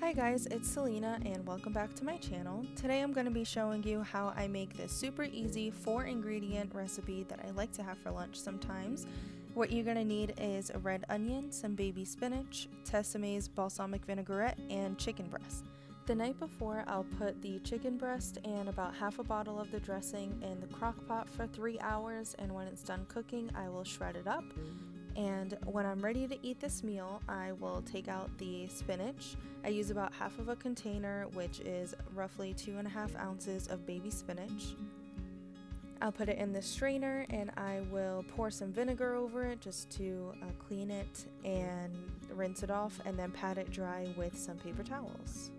Hi guys, it's Cellina and welcome back to my channel. Today I'm going to be showing you how I make this super easy 4-ingredient recipe that I like to have for lunch sometimes. What you're going to need is a red onion, some baby spinach, Tessemae's balsamic vinaigrette, and chicken breast. The night before, I'll put the chicken breast and about half a bottle of the dressing in the crock pot for 3 hours, and when it's done cooking, I will shred it up. And when I'm ready to eat this meal, I will take out the spinach. I use about half of a container, which is roughly 2.5 ounces of baby spinach. I'll put it in the strainer and I will pour some vinegar over it just to clean it and rinse it off, and then pat it dry with some paper towels.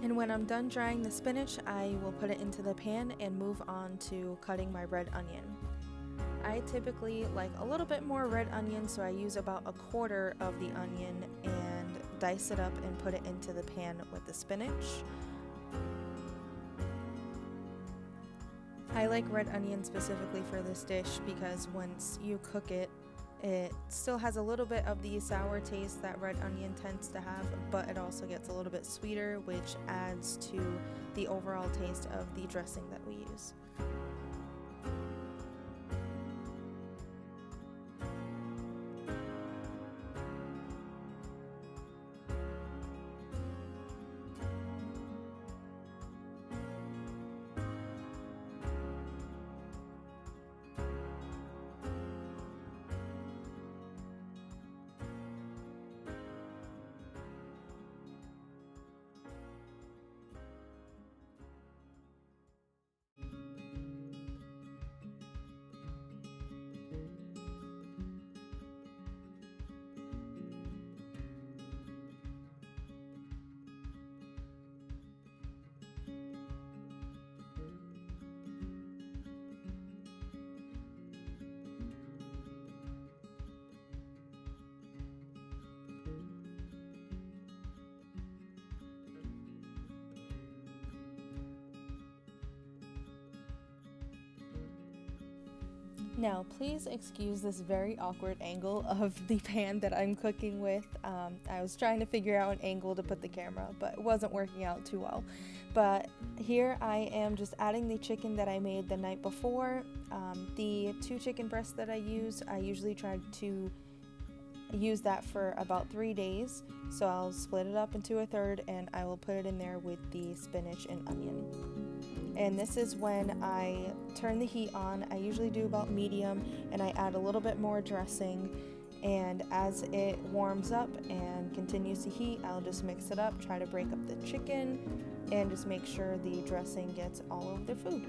And when I'm done drying the spinach, I will put it into the pan and move on to cutting my red onion. I typically like a little bit more red onion, so I use about 1/4 of the onion and dice it up and put it into the pan with the spinach. I like red onion specifically for this dish because once you cook it, it still has a little bit of the sour taste that red onion tends to have, but it also gets a little bit sweeter, which adds to the overall taste of the dressing that we use. Now, please excuse this very awkward angle of the pan that I'm cooking with. I was trying to figure out an angle to put the camera, but it wasn't working out too well. But here I am just adding the chicken that I made the night before. The 2 chicken breasts that I usually try to use that for about 3 days. So I'll split it up into 1/3 and I will put it in there with the spinach and onion. And this is when I turn the heat on. I usually do about medium, and I add a little bit more dressing, and as it warms up and continues to heat, I'll just mix it up, try to break up the chicken, and just make sure the dressing gets all over the food.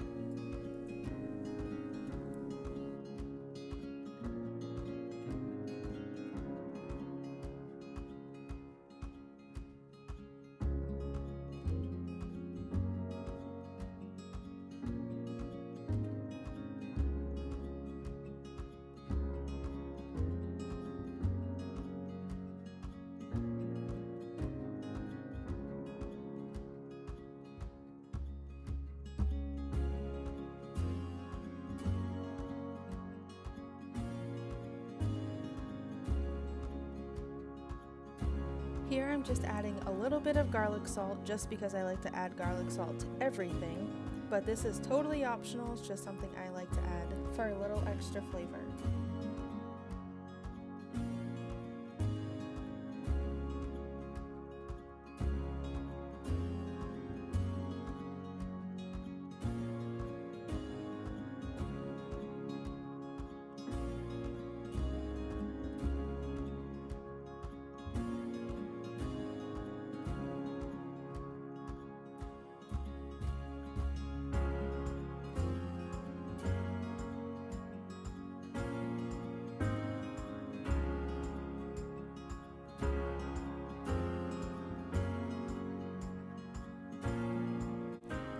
Here I'm just adding a little bit of garlic salt just because I like to add garlic salt to everything, but this is totally optional. It's just something I like to add for a little extra flavor.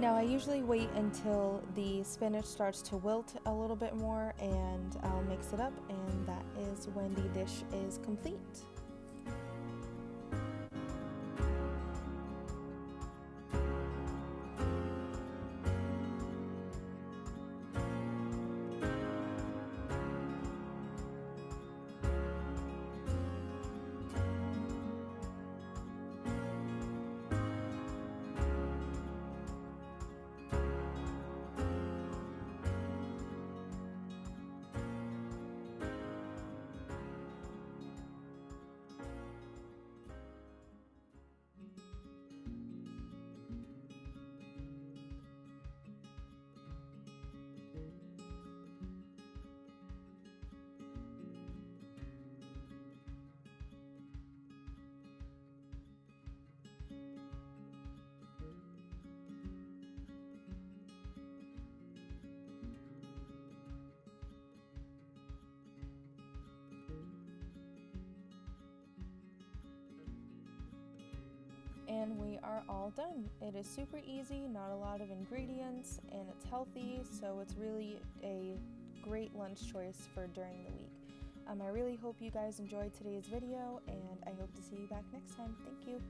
Now I usually wait until the spinach starts to wilt a little bit more and I'll mix it up, and that is when the dish is complete. And we are all done. It is super easy, not a lot of ingredients, and it's healthy, so it's really a great lunch choice for during the week. I really hope you guys enjoyed today's video, and I hope to see you back next time. Thank you.